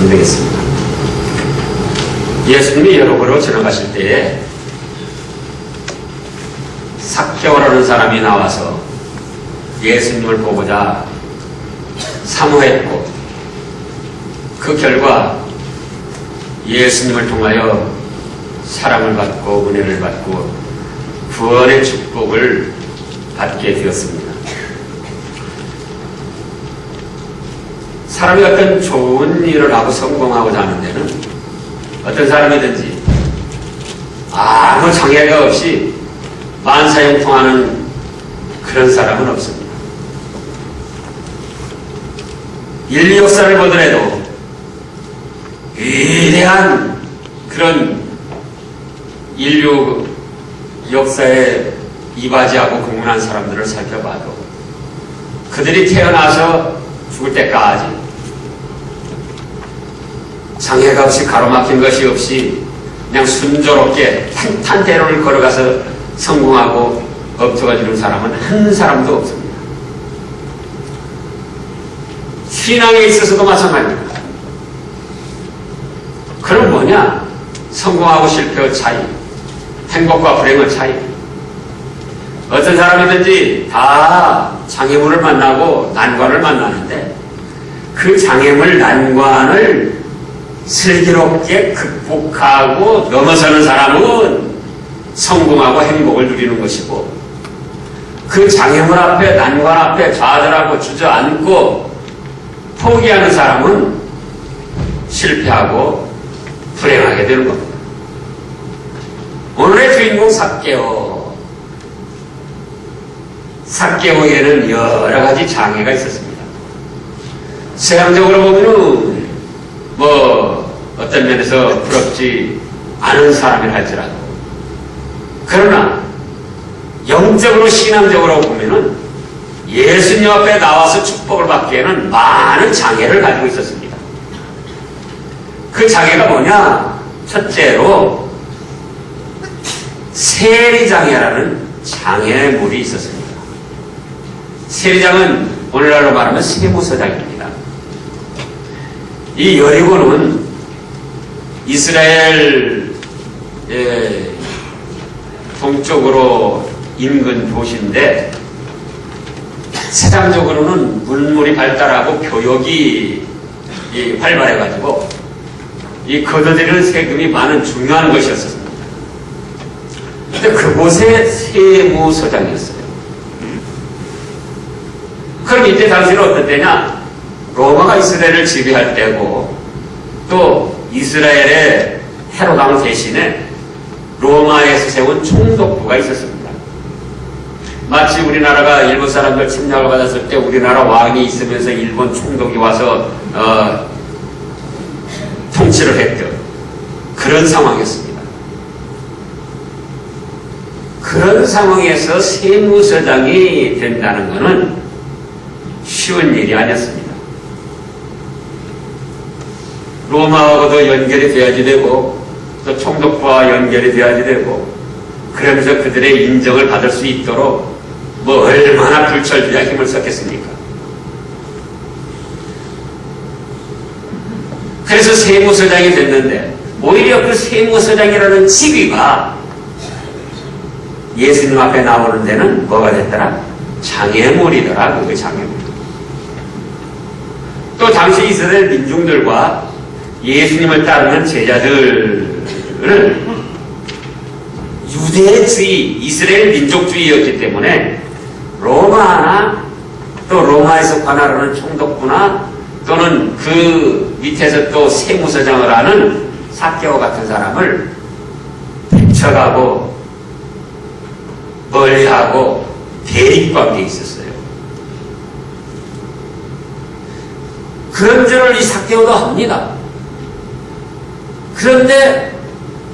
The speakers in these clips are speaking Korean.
보시면 되겠습니다. 예수님이 여러분으로 지나가실 때에 삭개오라는 사람이 나와서 예수님을 보고자 사모했고, 그 결과 예수님을 통하여 사랑을 받고 은혜를 받고 구원의 축복을 받게 되었습니다. 사람이 어떤 좋은 일을 하고 성공하고자 하는 데는 어떤 사람이든지 아무 장애가 없이 만사형통하는 그런 사람은 없습니다. 인류 역사를 보더라도 위대한 그런 인류 역사에 이바지하고 공헌한 사람들을 살펴봐도 그들이 태어나서 죽을 때까지 장애가 없이 가로막힌 것이 없이 그냥 순조롭게 탄탄대로를 걸어가서 성공하고 업적을 이룬 사람은 한 사람도 없습니다. 신앙에 있어서도 마찬가지입니다. 그럼 뭐냐? 성공하고 실패의 차이, 행복과 불행의 차이. 어떤 사람이든지 다 장애물을 만나고 난관을 만나는데 그 장애물, 난관을 슬기롭게 극복하고 넘어서는 사람은 성공하고 행복을 누리는 것이고, 그 장애물 앞에, 난관 앞에 좌절하고 주저앉고 포기하는 사람은 실패하고 불행하게 되는 겁니다. 오늘의 주인공 삭개오에는 여러 가지 장애가 있었습니다. 세상적으로 보면은 어떤 면에서 부럽지 않은 사람이라 할지라도, 그러나 영적으로 신앙적으로 보면은 예수님 앞에 나와서 축복을 받기에는 많은 장애를 가지고 있었습니다. 그 장애가 뭐냐? 첫째로 세리장애라는 장애물이 있었습니다. 세리장은 오늘날로 말하면 세무서장입니다. 이 여리고는 이스라엘 동쪽으로 인근 도시인데, 세상적으로는 문물이 발달하고 교역이 활발해가지고 이 걷어들이는 세금이 많은 중요한 것이었습니다. 근데 그곳에 세무서장이었어요. 그럼 이때 당시는 어떤 때냐? 로마가 이스라엘을 지배할 때고, 또 이스라엘의 헤롯 왕 대신에 로마에서 세운 총독부가 있었습니다. 마치 우리나라가 일본 사람들 침략을 받았을 때 우리나라 왕이 있으면서 일본 총독이 와서 통치를 했던 그런 상황이었습니다. 그런 상황에서 세무서장이 된다는 것은 쉬운 일이 아니었습니다. 로마하고도 연결이 돼야지 되고, 또 총독부와 연결이 돼야지 되고, 그러면서 그들의 인정을 받을 수 있도록 얼마나 불철주야 힘을 썼겠습니까? 그래서 세무서장이 됐는데, 오히려 그 세무서장이라는 직위가 예수님 앞에 나오는 데는 뭐가 됐더라? 장애물이더라. 그게 장애물. 또 당시 이스라엘 민중들과 예수님을 따르는 제자들은 유대주의, 이스라엘 민족주의였기 때문에 로마나 또 로마에서 관할하는 총독부나 또는 그 밑에서 또 세무서장을 하는 삭개오 같은 사람을 배척하고 멀리하고 대립관계에 있었어요. 그런 줄을 이 삭개오도 합니다. 그런데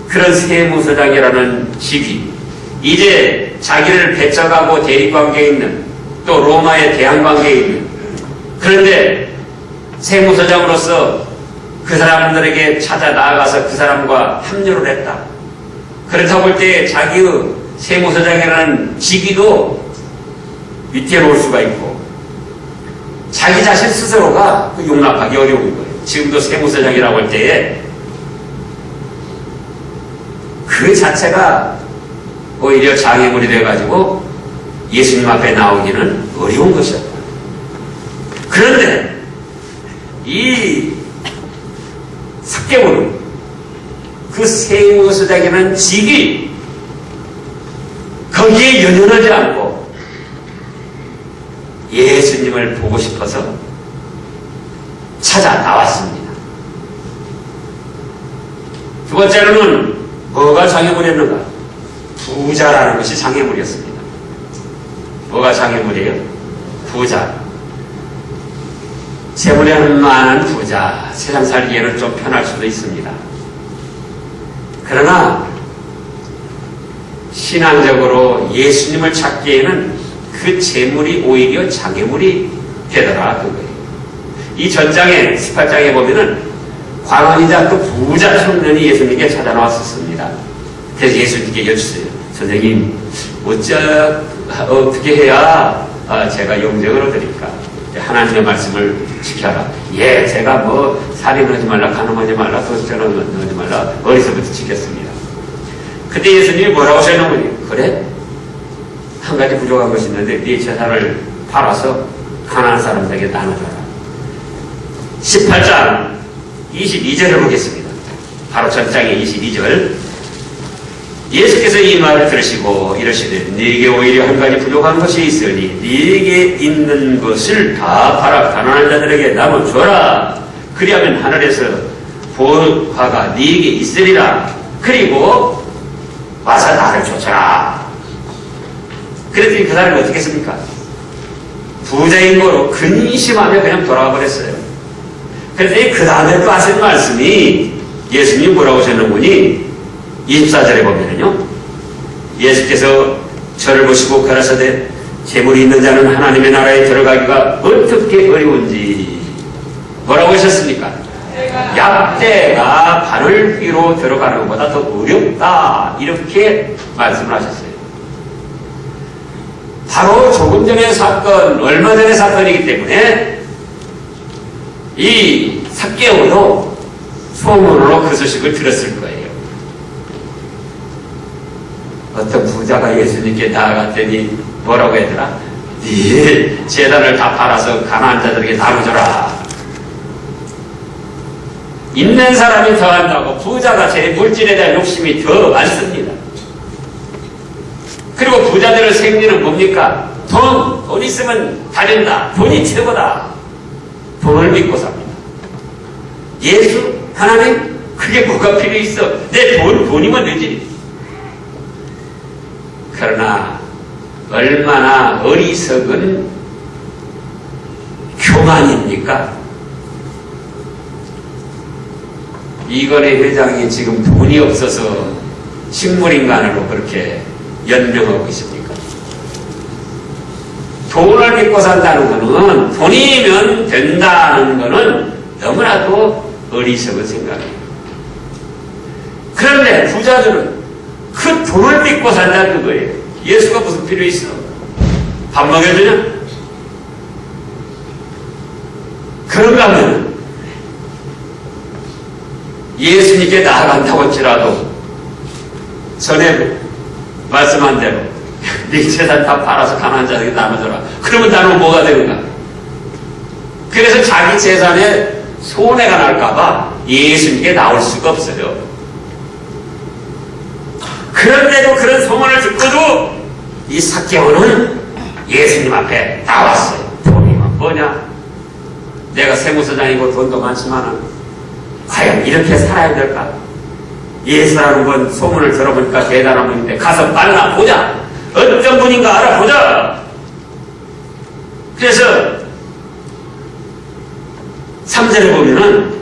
그런 세무서장이라는 직위, 이제 자기를 배척하고 대립관계에 있는, 또 로마의 대항관계에 있는, 그런데 세무서장으로서 그 사람들에게 찾아 나아가서 그 사람과 합류를 했다. 그렇다고 볼 때 자기의 세무서장이라는 직위도 위태로울 수가 있고, 자기 자신 스스로가 용납하기 어려운 거예요. 지금도 세무서장이라고 할 때에 그 자체가 오히려 장애물이 돼가지고 예수님 앞에 나오기는 어려운 것이었다. 그런데 이 삭개오는 그 세무서장이라는 직이 거기에 연연하지 않고 예수님을 보고 싶어서 찾아 나왔습니다. 두 번째로는 뭐가 장애물이었는가? 부자라는 것이 장애물이었습니다. 뭐가 장애물이에요? 부자. 재물이 많은 부자. 세상 살기에는 좀 편할 수도 있습니다. 그러나 신앙적으로 예수님을 찾기에는 그 재물이 오히려 장애물이 되더라 그거예요. 이 전장에 18장에 보면은 광원이자 또 부자 청년이 예수님께 찾아 나왔었습니다. 그래서 예수님께 여쭈세요. 선생님 어떻게 해야 제가 영생을 얻으리까? 하나님의 말씀을 지켜라. 예, 제가 뭐 살인하지 말라, 간음하지 말라, 도둑질하지 말라 어디서부터 지켰습니다. 그때 예수님이 뭐라고 하셨냐면, 그래? 한 가지 부족한 것이 있는데 네 재산을 팔아서 가난한 사람들에게 나눠줘라. 18장 22절을 보겠습니다. 바로 전장의 22절. 예수께서 이 말을 들으시고 이러시되 네게 오히려 한 가지 부족한 것이 있으니 네게 있는 것을 다 팔아 가난한 자들에게 나눠줘라. 그리하면 하늘에서 보화가 네게 있으리라. 그리고 와서 나를 쫓아라. 그랬더니 그 사람이 어떻게 했습니까? 부자인 거로 근심하며 그냥 돌아가 버렸어요. 그랬더니 그 다음에 또 하신 말씀이 예수님이 뭐라고 하셨는지 24절에 보면은요, 예수께서 저를 보시고 가라사대 재물이 있는 자는 하나님의 나라에 들어가기가 어떻게 어려운지 뭐라고 하셨습니까? 약대가 바늘 위로 들어가는 것보다 더 어렵다, 이렇게 말씀을 하셨어요. 바로 조금 전의 사건, 얼마 전의 사건이기 때문에 이 삭개오도 소문으로 그 소식을 들었을 거예요. 어떤 부자가 예수님께 나아갔더니 뭐라고 했더라? 네 재단을 다 팔아서 가난한 자들에게 나눠줘라. 있는 사람이 더한다고 부자가 제 물질에 대한 욕심이 더 많습니다. 그리고 부자들의 생리는 뭡니까? 돈 있으면 다 된다. 돈이 최고다. 돈을 믿고 삽니다. 예수, 하나님, 그게 뭐가 필요 있어? 내 돈이면 되지. 그러나 얼마나 어리석은 교만입니까? 이건희 회장이 지금 돈이 없어서 식물인간으로 그렇게 연명하고 있습니까? 돈을 믿고 산다는 것은, 돈이면 된다는 것은 너무나도 어리석은 생각이에요. 그런데 부자들은 그 돈을 믿고 산다는 거예요. 예수가 무슨 필요 있어? 밥 먹여주냐? 그런가 하면 예수님께 나아간다고 할지라도 전에 말씀한 대로 네 재산 다 팔아서 가난한 자들에게 나눠줘라. 그러면 나는 뭐가 되는가? 그래서 자기 재산에 손해가 날까봐 예수님께 나올 수가 없어요. 그런데도 그런 소문을 듣고도 이 삭개오는 예수님 앞에 나왔어요. 돈이 뭐냐? 내가 세무서장이고 돈도 많지만 과연 이렇게 살아야 될까? 예수라는 건 소문을 들어보니까 대단한 분인데 가서 만나보자. 어떤 분인가 알아보자. 그래서 3절에 보면은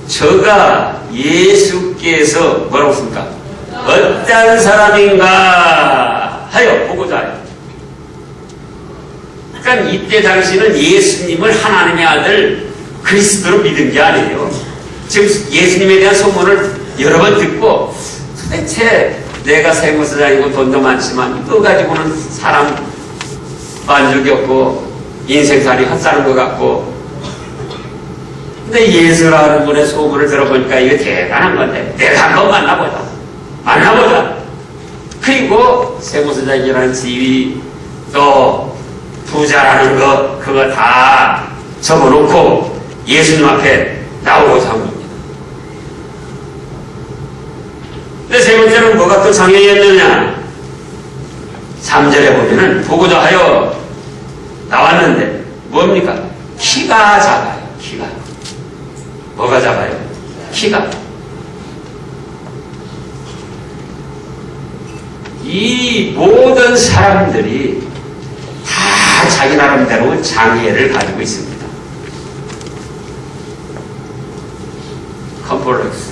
저가 예수께서 뭐라고 했습니까? 어떤 사람인가 하여 보고자 해요. 그러니까 이때 당시는 예수님을 하나님의 아들 그리스도로 믿은 게 아니에요. 지금 예수님에 대한 소문을 여러 번 듣고 도대체 내가 세무서장이고 돈도 많지만 이거 가지고는 사람 만족이 없고 인생살이 헛사는 것 같고 근데 예수라는 분의 소문을 들어보니까 이게 대단한 건데 내가 한번 만나보자. 그리고 세무서장이라는 지위 또 부자라는 거 그거 다 접어놓고 예수님 앞에 나오고자 한 겁니다. 근데 세 번째는 뭐가 또 장애였느냐? 3절에 보면은 보고자 하여 나왔는데 뭡니까? 키가 작아요. 키가. 뭐가 작아요? 키가. 이 모든 사람들이 다 자기 나름대로 장애를 가지고 있습니다. 컴플렉스.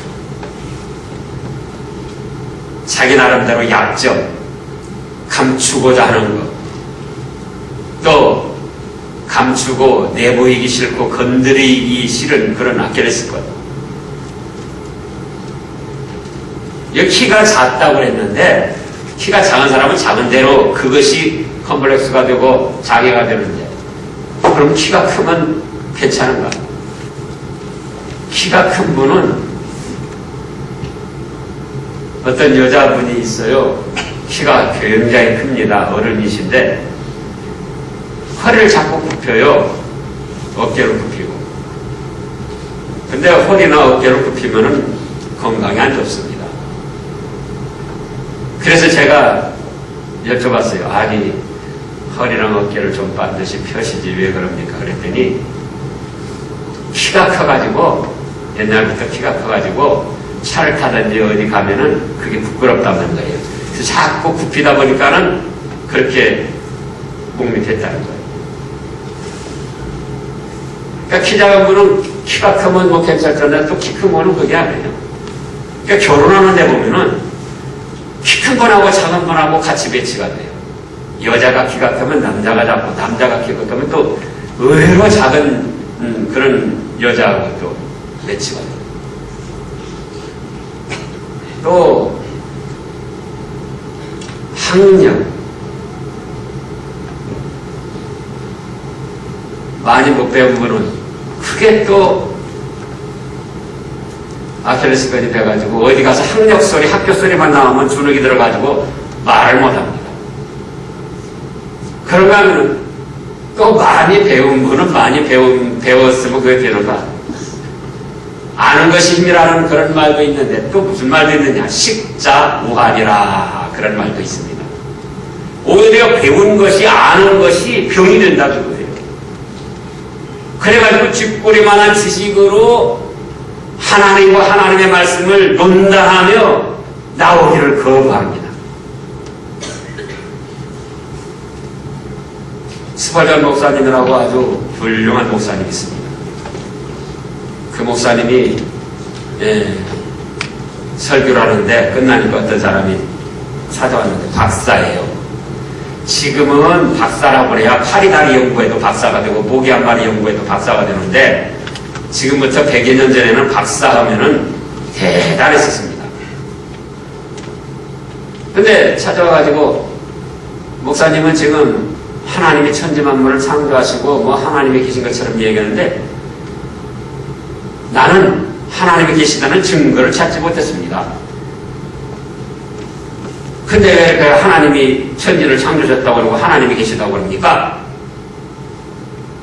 자기 나름대로 약점, 감추고자 하는 것, 또 감추고 내보이기 싫고 건드리기 싫은 그런 아킬레스 건. 여기 키가 작다고 그랬는데 키가 작은 사람은 작은 대로 그것이 컴플렉스가 되고 장애가 되는데 그럼 키가 크면 괜찮은가? 키가 큰 분은 어떤 여자분이 있어요. 키가 굉장히 큽니다. 어른이신데 허리를 자꾸 굽혀요. 어깨를 굽히고. 근데 허리나 어깨를 굽히면은 건강에 안 좋습니다. 그래서 제가 여쭤봤어요. 아니 허리랑 어깨를 좀 반드시 펴시지 왜 그럽니까? 그랬더니 키가 커가지고 옛날부터 키가 커가지고 차를 타든지 어디 가면은 그게 부끄럽다는 거예요. 그래서 자꾸 굽히다 보니까는 그렇게 묵밋했다는 거예요. 그러니까 키 작은 분은 키가 크면 뭐 괜찮던데 또 키 큰 분은 그게 아니에요. 그러니까 결혼하는 데 보면은 키 큰 분하고 작은 분하고 같이 배치가 돼요. 여자가 키가 크면 남자가 작고 남자가 키가 크면 또 의외로 작은 그런 여자하고 또 배치가 돼요. 또 학력 많이 못 배운 분은 크게 또 아킬레스건이 돼가지고 어디 가서 학력 소리, 학교 소리만 나오면 주눅이 들어가지고 말을 못합니다. 그런가 하면 또 많이 배운 분은 많이 배웠으면 그게 되는가? 아는 것이 힘이라는 그런 말도 있는데 또 무슨 말도 있느냐? 식자무한이라 그런 말도 있습니다. 오히려 배운 것이 아는 것이 병이 된다는 거예요. 그래가지고 쥐꼬리만한 지식으로 하나님과 하나님의 말씀을 논다하며 나오기를 거부합니다. 스펄전 목사님이라고 아주 훌륭한 목사님이 있습니다. 그 목사님이 설교를 하는데 끝나니까 어떤 사람이 찾아왔는데 박사예요. 지금은 박사라고 해야 파리다리 연구에도 박사가 되고 모기 한 마리 연구에도 박사가 되는데 지금부터 100여 년 전에는 박사하면은 대단했었습니다. 근데 찾아와가지고 목사님은 지금 하나님이 천지만물을 창조하시고 뭐 하나님이 계신 것처럼 얘기하는데 나는 하나님이 계시다는 증거를 찾지 못했습니다. 근데 왜 그 하나님이 천지를 창조하셨다고 그러고 하나님이 계시다고 그럽니까?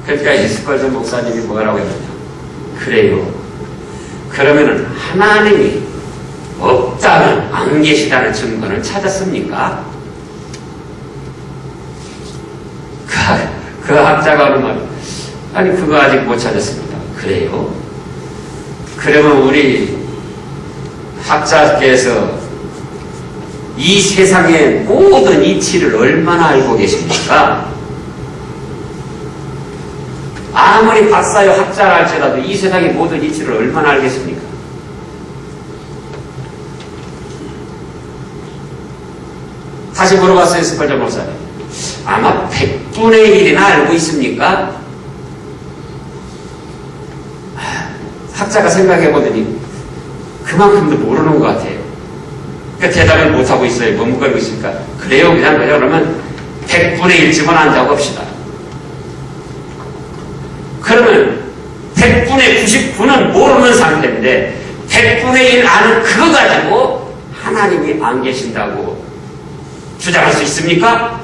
그러니까 스펄전 목사님이 뭐라고 했느냐? 그래요. 그러면은 하나님이 없다는 안 계시다는 증거는 찾았습니까? 그 학자가 하는 말, 아니 그거 아직 못 찾았습니다. 그래요? 그러면 우리 학자께서 이 세상의 모든 이치를 얼마나 알고 계십니까? 아무리 박사여 학자라 할지라도 이 세상의 모든 이치를 얼마나 알겠습니까? 다시 물어봤어요, 스펄전 목사님. 아마 100분의 1이나 알고 있습니까? 학자가 생각해보더니 그만큼도 모르는 것 같아요. 그러니까 대답을 못하고 있어요. 머뭇거리고 있으니까. 그래요, 그냥 그러면 100분의 1쯤은 안다고 합시다. 그러면 100분의 99는 모르는 상태인데 100분의 1 아는 그거 가지고 하나님이 안 계신다고 주장할 수 있습니까?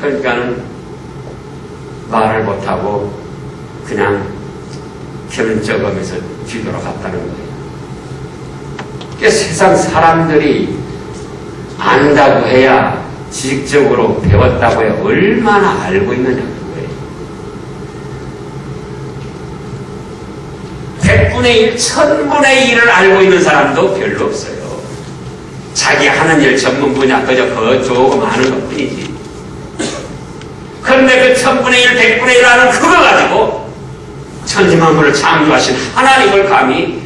그러니까는 말을 못하고 그냥 결정하면서 뒤돌아갔다는 거예요. 그러니까 세상 사람들이 안다고 해야 지식적으로 배웠다고 해야 얼마나 알고 있느냐 그거예요. 100분의 1, 1000분의 1을 알고 있는 사람도 별로 없어요. 자기 하는 일 전문 분야 그저 그 조금 아는 것 뿐이지. 그런데 그 1000분의 1, 100분의 1 아는 그거 가지고 천지만물을 창조하신 하나님을 감히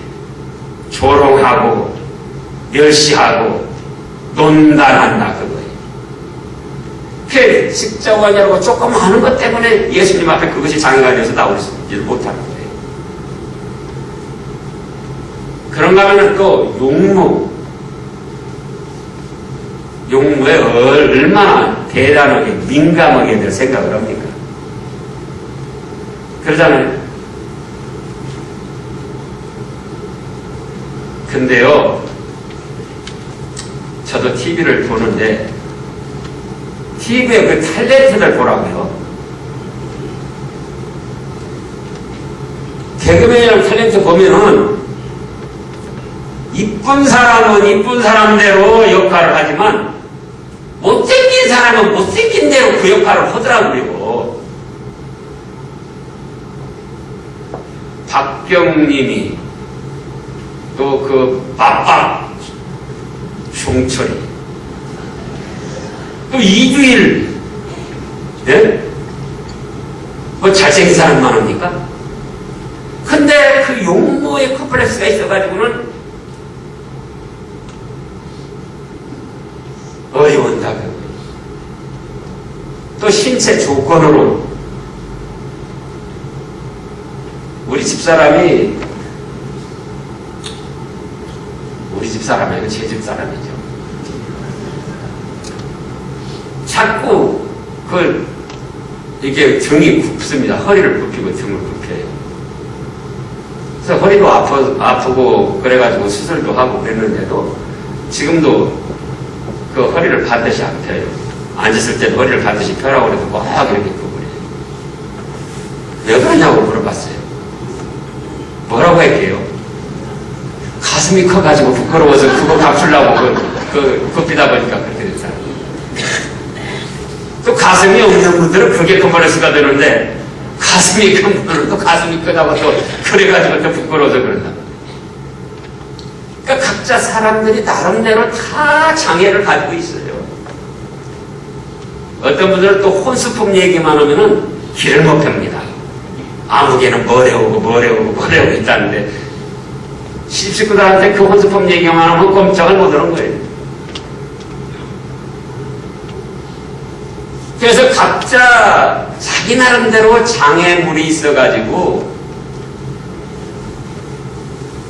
조롱하고 멸시하고 논단한다 그거예요. 그 십자가냐고 조금 하는 것 때문에 예수님 앞에 그것이 장애가 되어서 나오지 못하는 거예요. 그런가 하면 또 용무에 얼마나 대단하게 민감하게 될 생각을 합니까? 그러잖아요. 근데요, 저도 TV를 보는데 TV에 그 탤런트들 보라고요. 개그맨이랑 탤런트 보면은 이쁜 사람은 이쁜 사람대로 역할을 하지만 못생긴 사람은 못생긴 대로 그 역할을 하더라고요. 박경림이 또 그 맞박 송철이 또 이주일 네? 뭐 잘생긴 사람 많습니까? 근데 그 용모의 컴플렉스가 있어가지고는 어려운다. 또 신체 조건으로 우리 집사람이 아니고 제 집사람이죠. 자꾸 이게 등이 굽습니다. 허리를 굽히고 등을 굽혀요. 그래서 허리도 아프고 그래가지고 수술도 하고 그랬는데도 지금도 그 허리를 반드시 안 펴요. 앉았을 때도 허리를 반드시 펴라고 그래도 막 이렇게 펴버려요. 왜 그러냐고 물어봤어요. 뭐라고 할게요? 가슴이 커가지고 부끄러워서 그거 감추려고 굽히다 보니까 그렇게 됐잖아요. 또 가슴이 없는 분들은 그게 컴플렉스가 되는데 가슴이 큰 분들은 또 가슴이 크다고 또 그래가지고 또 부끄러워서 그런다. 그러니까 각자 사람들이 나름대로 다 장애를 가지고 있어요. 어떤 분들은 또 혼수품 얘기만 하면은 길을 못 펴니다. 아무개는 뭐래오고 있다는데 시집식구들한테 그 혼수품 얘기만 하면 꼼짝을 못 하는 거예요. 그래서 각자 자기 나름대로 장애물이 있어가지고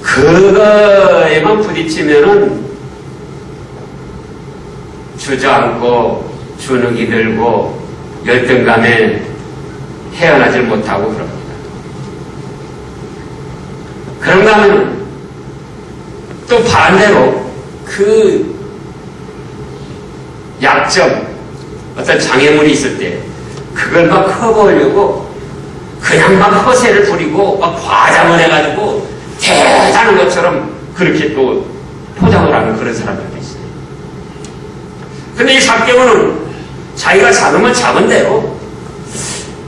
그거에만 부딪히면은 주저앉고 주눅이 들고 열등감에 헤어나질 못하고 그럽니다. 그런가 하면 또 반대로 그 약점, 어떤 장애물이 있을 때 그걸 막 커보려고 그냥 막 허세를 부리고 막 과장을 해가지고 대단한 것처럼 그렇게 또 포장을 하는 그런 사람들도 있어요. 근데 이 zak개오는 자기가 작으면 작은 대로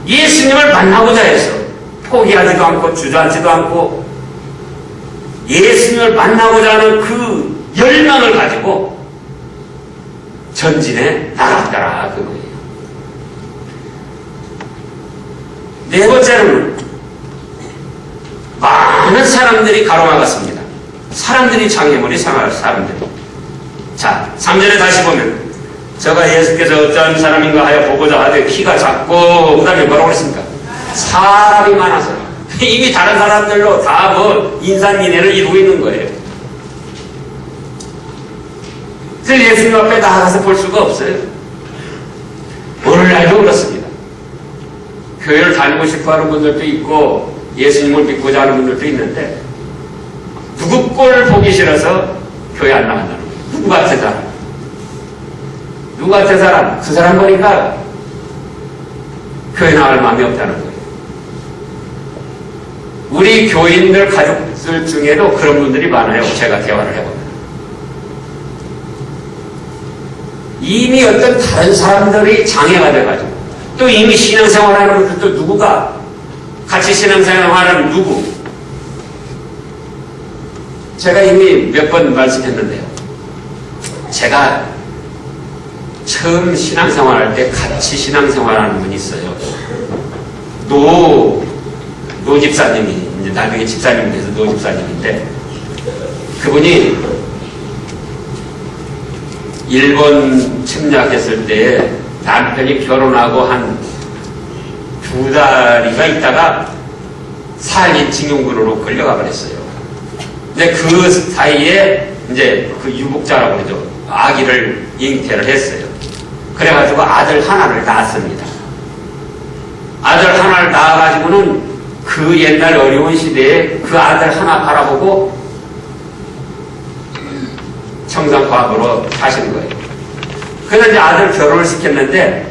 예수님을 만나고자 해서 포기하지도 않고 주저앉지도 않고 예수님을 만나고자 하는 그 열망을 가지고 전진해 나갔더라 그거예요. 네 번째는 많은 사람들이 가로막았습니다. 사람들이 장애물이 상할 사람들이. 자, 3절에 다시 보면 저가 예수께서 어떤 사람인가 하여 보고자 하되 키가 작고 그 다음에 뭐라고 그랬습니까? 사람이 많아서 이미 다른 사람들로 다 인산인해를 이루고 있는 거예요. 그래서 예수님 앞에 나가서 볼 수가 없어요. 오늘날도 그렇습니다. 교회를 다니고 싶어 하는 분들도 있고 예수님을 믿고자 하는 분들도 있는데 누구 꼴을 보기 싫어서 교회 안 나간다는 거예요. 누구 같은 사람? 누구 같은 사람? 그 사람 보니까 교회 나갈 마음이 없다는 거예요. 우리 교인들 가족들 중에도 그런 분들이 많아요. 제가 대화를 해보면. 이미 어떤 다른 사람들이 장애가 돼가지고 또 이미 신앙생활하는 분들 또 누구가 같이 신앙생활하는 누구? 제가 이미 몇 번 말씀했는데요. 제가 처음 신앙생활할 때 같이 신앙생활하는 분이 있어요. 노 집사님이 이제 나중에 집사님이 돼서 노 집사님인데 그분이 일본 침략했을 때 남편이 결혼하고 한 2달이가 있다가 살인 징용군으로 끌려가 버렸어요. 근데 그 사이에 이제 그 유복자라고 그러죠. 아기를 잉태를 했어요. 그래가지고 아들 하나를 낳았습니다. 아들 하나를 낳아가지고는 그 옛날 어려운 시대에 그 아들 하나 바라보고 청산과학으로 하시는 거예요. 그래서 이제 아들 결혼을 시켰는데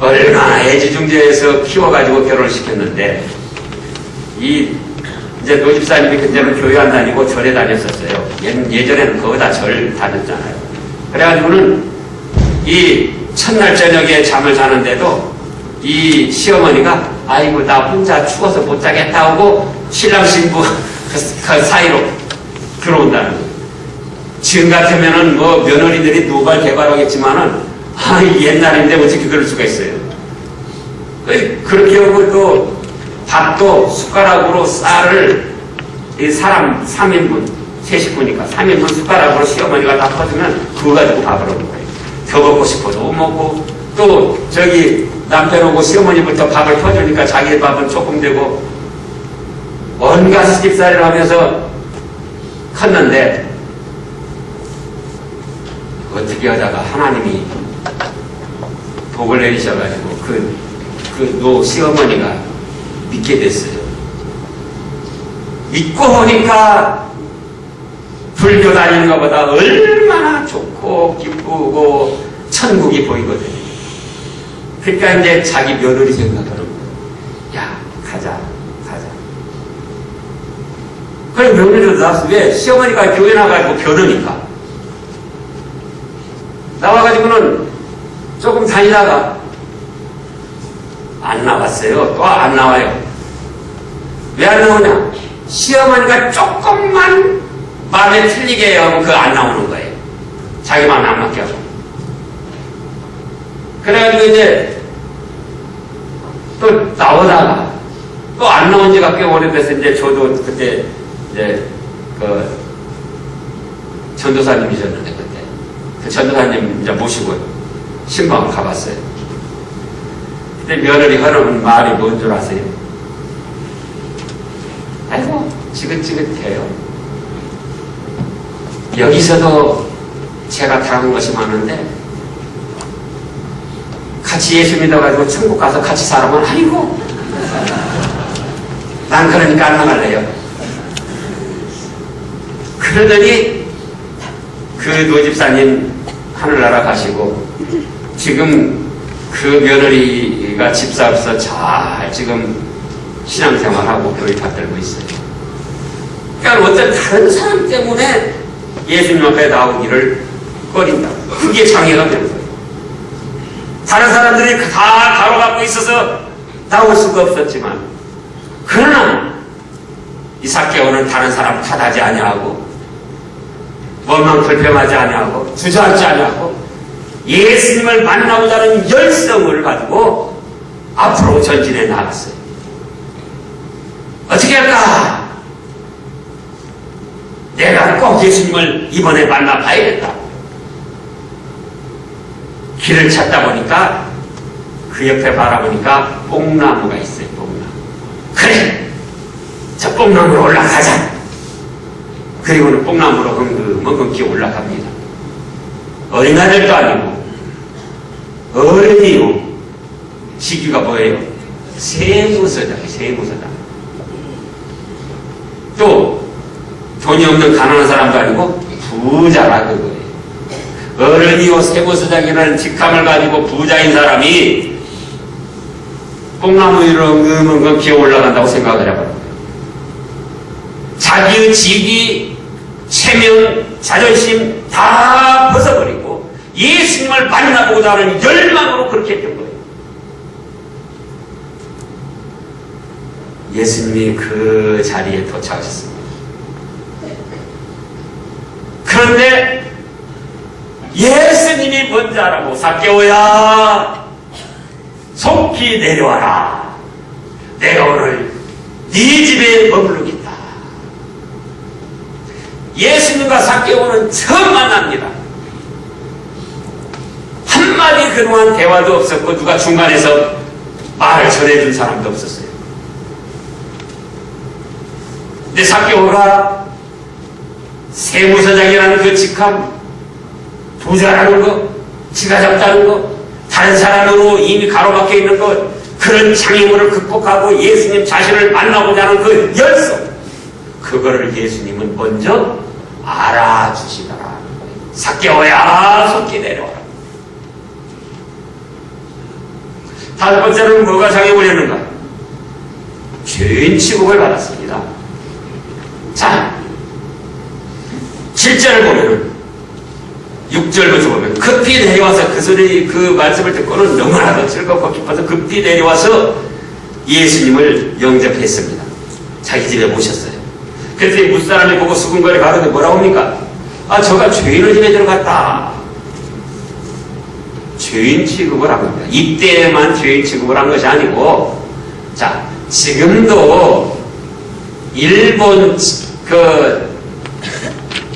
얼마나 애지중지해서 키워가지고 결혼을 시켰는데 이제 노집사님이 그때는 교회 안 다니고 절에 다녔었어요. 예전에는 거기다 절 다녔잖아요. 그래가지고는 이 첫날 저녁에 잠을 자는데도 이 시어머니가 아이고 나 혼자 추워서 못 자겠다 하고 신랑 신부 그 사이로 들어온다는 거예요. 지금 같으면은 뭐 며느리들이 노발 개발하겠지만은 옛날인데 어떻게 그럴 수가 있어요. 그렇게 하고 또 밥도 숟가락으로 쌀을 이 사람 3인분 3식구니까 3인분 숟가락으로 시어머니가 다 퍼주면 그거 가지고 밥을 먹는 거예요. 더 먹고 싶어도 못 먹고 또 저기 남편하고 시어머니부터 밥을 퍼주니까 자기 밥은 조금 되고 온갖 시집살이를 하면서 컸는데 어떻게 하다가 하나님이 복을 내리셔가지고 그 노 시어머니가 믿게 됐어요. 믿고 보니까 불교 다니는 것보다 얼마나 좋고 기쁘고 천국이 보이거든요. 그러니까 이제 자기 며느리 생각하는 거예요. 야, 가자. 그래, 며느리를 낳았어. 왜? 시어머니가 교회 나가지고 변하니까. 나와가지고는 조금 다니다가 안 나왔어요. 또 안 나와요. 왜 안 나오냐? 시어머니가 조금만 마음에 틀리게 하고 그거 안 나오는 거예요. 자기 마음에 안 맞게 하고. 그래가지고 이제 또 나오다가 또 안 나온 지가 꽤 오래돼서 이제 저도 그때 이제 그 전도사님이셨는데 그때 그 전도사님 이제 모시고 신방을 가봤어요. 그때 며느리 하는 말이 뭔 줄 아세요? 아이고 지긋지긋해요. 여기서도 제가 당한 것이 많은데 같이 예수 믿어가지고 천국 가서 같이 살아면 아이고 난 그러니까 안 나갈래요. 그러더니 그 노집사님 하늘나라 가시고 지금 그 며느리가 집사 없어 잘 지금 신앙생활하고 교회 받들고 있어요. 그러니까 어떤 다른 사람 때문에 예수님 앞에 나오기를 꺼린다. 그게 장애가 되는 거예요. 다른 사람들이 다 가로막고 있어서 나올 수가 없었지만 그러나 이 사개오는 다른 사람 탓하지 아니하고 원망 불평하지 아니하고 주저하지 아니하고 예수님을 만나고자는 열성을 가지고 앞으로 전진해 나갔어요. 어떻게 할까? 내가 꼭 예수님을 이번에 만나봐야겠다. 길을 찾다 보니까 그 옆에 바라보니까 뽕나무가 있어요. 뽕나무. 그래! 저 뽕나무로 올라가자. 그리고는 뽕나무로 헝긋 올라갑니다. 어린아들도 아니고 어른이요 직위가 뭐예요? 세무서장이에요. 세무서장. 또 돈이 없는 가난한 사람도 아니고 부자라 그거예요. 어른이요 세무서장이라는 직함을 가지고 부자인 사람이 뽕나무 위로 엉금엉금 기어 올라간다고 생각을 해봐요. 자기의 직위, 체면, 자존심 다 벗어버리고 예수님을 만나보고자 하는 열망으로 그렇게 했던 거예요. 예수님이 그 자리에 도착하셨습니다. 그런데 예수님이 뭔지 알아보고 삭개오야 속히 내려와라. 내가 오늘 네 집에 머무르겠다. 예수님과 삭개오는 처음 만납니다. 한마디 그동안 대화도 없었고 누가 중간에서 말을 전해준 사람도 없었어요. 근데 삭개오가 세무서장이라는 그 직함, 부자라는 거, 지가 잡다는 거, 다른 사람으로 이미 가로막혀 있는 것, 그런 장애물을 극복하고 예수님 자신을 만나고자 하는 그 열성, 그거를 예수님은 먼저 알아주시더라. 삭개오야 속히 내려와라. 다섯 번째는 뭐가 장애물이었는가? 죄인 취급을 받았습니다. 자, 7절을 보면은 6절부터 보면 급히 내려와서 그 소리 그 말씀을 듣고는 너무나도 즐겁고 기뻐서 급히 내려와서 예수님을 영접했습니다. 자기 집에 모셨어요. 그래서 이 무사람이 보고 수군거리 가로되 뭐라고 합니까? 아, 저가 죄인의 집에 들어갔다. 죄인 취급을 한 겁니다. 이때만 죄인 취급을 한 것이 아니고, 자, 지금도 일본 그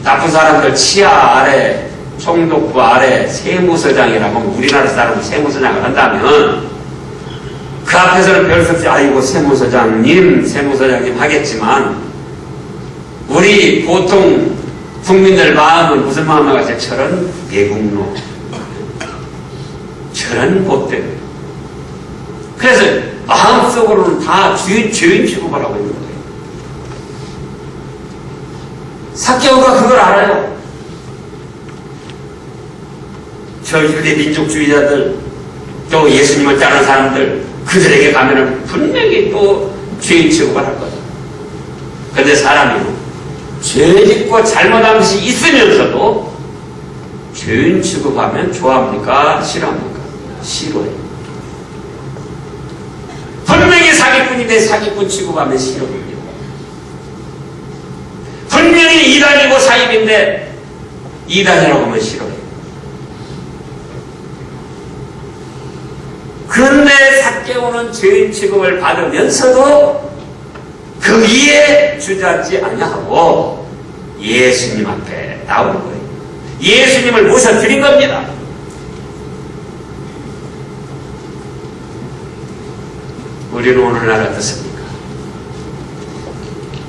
나쁜 사람들 치아 아래, 총독부 아래 세무서장이라고 우리나라 사람은 세무서장을 한다면 그 앞에서는 별 수 없이 아이고 세무서장님 하겠지만 우리 보통 국민들 마음은 무슨 마음을 가지고 저런 외국노, 저런 못된. 그래서 마음속으로는 다 죄인 취급을 하고 있는 거예요. 삭개오가 그걸 알아요. 저 유대 민족주의자들, 또 예수님을 따르는 사람들, 그들에게 가면은 분명히 또 죄인 취급을 할 거다. 그런데 사람이 죄 짓고 잘못한 것이 있으면서도 죄인 취급하면 좋아합니까? 싫어합니까? 싫어요. 분명히 사기꾼인데 사기꾼 취급하면 싫어합니다. 분명히 이단이고 사입인데 이단이라고 하면 싫어요. 그런데 삭개오는 죄인 취급을 받으면서도 거기에 주저앉지 아니하고 예수님 앞에 나오는 거예요. 예수님을 모셔드린 겁니다. 우리는 오늘날 어떻습니까?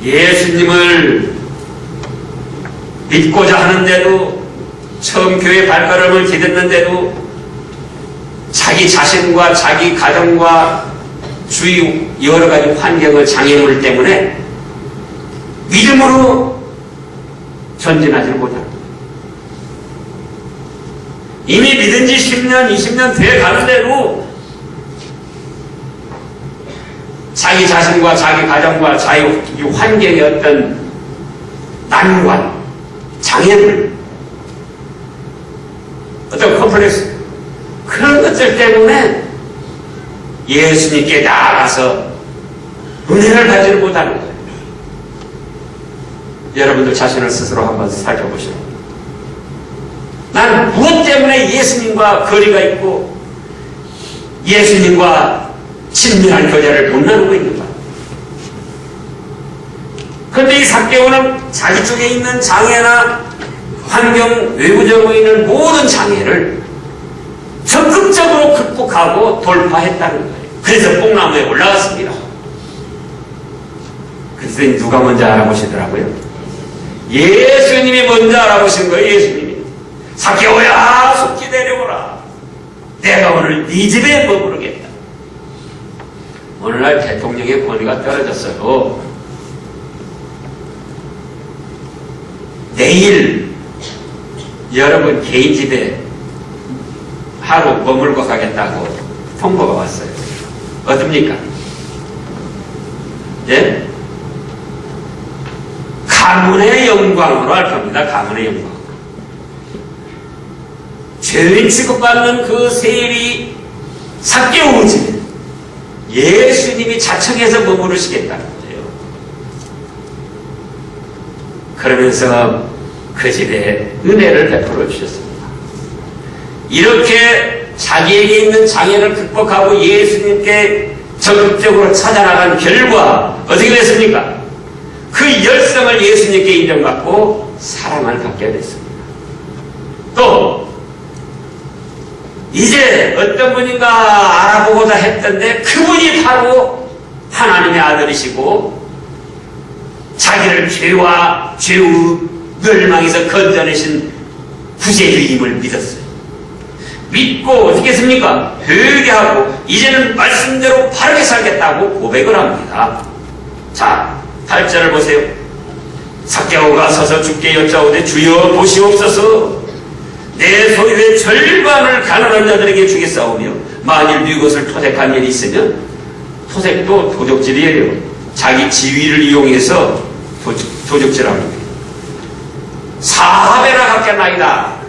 예수님을 믿고자 하는데도, 처음 교회 발걸음을 디뎠는데도 자기 자신과 자기 가정과 주위 여러 가지 환경의 장애물 때문에 믿음으로 전진하지는 못합니다. 이미 믿은 지 10년, 20년 돼 가는데도 자기 자신과 자기 가정과 자기 환경의 어떤 난관, 장애물, 어떤 컴플렉스, 그런 것들 때문에 예수님께 나아가서 은혜를 받지를 못하는 거예요. 여러분들 자신을 스스로 한번 살펴보시오. 나는 무엇 때문에 예수님과 거리가 있고 예수님과 친밀한 교제를 못 나누고 있는가? 그런데 이 삭개오는 자기 쪽에 있는 장애나 환경, 외부적으로 있는 모든 장애를 적극적으로 극복하고 돌파했다는 거예요. 그래서 뽕나무에 올라갔습니다. 그래서 누가 먼저 알아보시더라고요? 예수님이 먼저 알아보신 거예요. 예수님이. 삭개오야 속히 내려오라. 내가 오늘 네 집에 머무르겠다. 오늘날 대통령의 권위가 떨어졌어요. 내일 여러분 개인 집에 하루 머물고 가겠다고 통보가 왔어요. 어떻습니까? 예? 가문의 영광으로 할 겁니다. 가문의 영광. 죄인 취급받는 그 세리 삭개오 집에 예수님이 자청해서 머무르시겠다는 거예요. 그러면서 그 집에 은혜를 베풀어 주셨습니다. 이렇게 자기에게 있는 장애를 극복하고 예수님께 적극적으로 찾아나간 결과 어떻게 됐습니까? 그 열성을 예수님께 인정받고 사랑을 받게 됐습니다. 또 이제 어떤 분인가 알아보고자 했던데 그분이 바로 하나님의 아들이시고 자기를 죄와 죄의 멸망에서 건져내신 구세주임을 믿었어요. 믿고 어떻게 했습니까? 회개하고 이제는 말씀대로 바르게 살겠다고 고백을 합니다. 자, 8절을 보세요. 삭개오가 서서 주께 여짜오되 주여 보시옵소서 내 소유의 절반을 가난한 자들에게 주겠사오며 만일 네 것을 토색한 일이 있으면 토색도 도적질이에요. 자기 지위를 이용해서 도적질합니다. 4배나 갚겠나이다.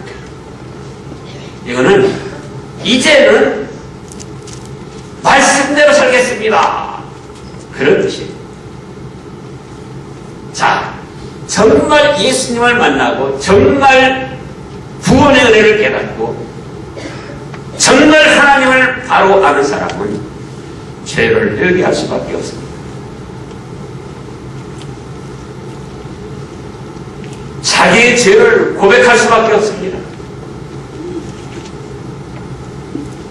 이거는 이제는 말씀대로 살겠습니다. 그런 뜻이에요. 자, 정말 예수님을 만나고 정말 구원의 은혜를 깨닫고 정말 하나님을 바로 아는 사람은 죄를 회개할 수밖에 없습니다. 자기의 죄를 고백할 수밖에 없습니다.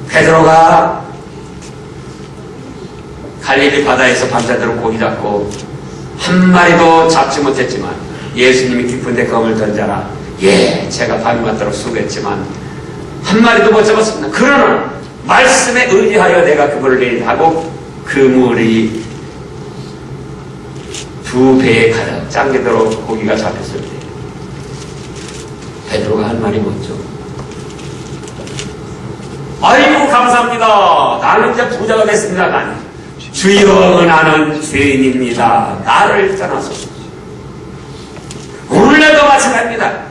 베드로가 갈릴리 바다에서 밤새도록 고기 잡고 한 마리도 잡지 못했지만 예수님이 깊은데 검을 던져라. 예, 제가 밤낮도록 수고했지만 한 마리도 못 잡았습니다. 그러나 말씀에 의지하여 내가 그물을 내리다 하고 그물이 2배에 가득 잠기도록 고기가 잡혔을 때 베드로가 한 말이 뭐죠? 아이고 감사합니다. 나는 이제 부자가 됐습니다가 아니에요. 주여 나는 죄인입니다. 나를 떠나소서. 오늘날도 마찬가지입니다.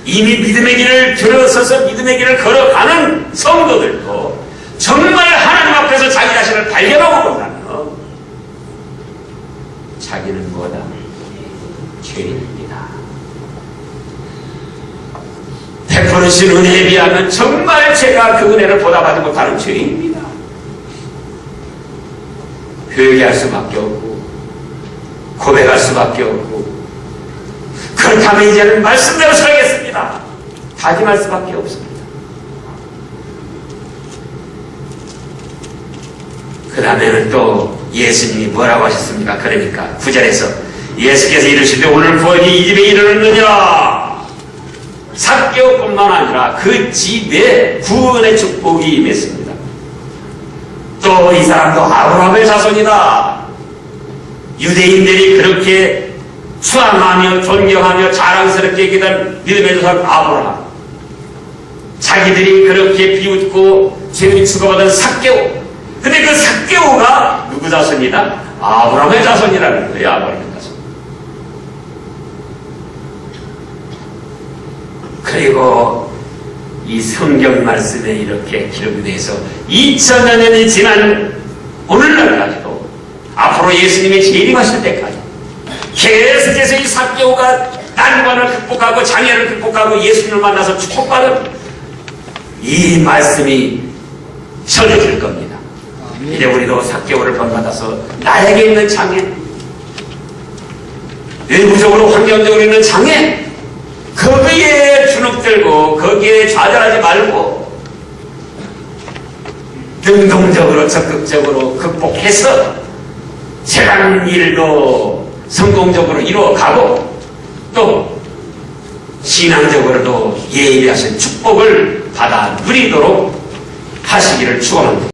이미 믿음의 길을 들어서서 믿음의 길을 걸어가는 성도들도 정말 하나님 앞에서 자기 자신을 발견하고 본다면 자기는 뭐다? 죄인입니다. 베푸르신 은혜에 비하면 정말 제가 그 은혜를 보답하지 못하는 죄인입니다. 회개할 수밖에 없고 고백할 수밖에 없고 그렇다면 이제는 말씀대로 살겠습니다. 다짐할 수밖에 없습니다. 그 다음에는 또 예수님이 뭐라고 하셨습니까? 그러니까 9절에서 예수께서 이르시되 오늘 구원이 이 집에 이르렀느니라. 삭개오뿐만 아니라 그 집에 구원의 축복이 임했습니다. 또 이 사람도 아브라함의 자손이다. 유대인들이 그렇게 수항하며 존경하며 자랑스럽게 얘기던 믿음의 조상 아브라함, 자기들이 그렇게 비웃고 죄를 추구받은 삭개오. 근데 그 삭개오가 누구 자손이다? 아브라함의 자손이라는 거예요. 아브라함의 자손. 그리고 이 성경 말씀에 이렇게 기록돼서 2000여 년이 지난 오늘날까지도 앞으로 예수님이 재림하실 때까지 계속해서 이 삭개오가 난관을 극복하고 장애를 극복하고 예수님을 만나서 축복받은 이 말씀이 전해질 겁니다. 이제 우리도 삭개오를 본받아서 나에게 있는 장애, 외부적으로 환경적으로 있는 장애, 거기에 주눅들고 거기에 좌절하지 말고 능동적으로 적극적으로 극복해서 세상 일도 성공적으로 이루어가고 또 신앙적으로도 예의하신 축복을 받아 누리도록 하시기를 축원합니다.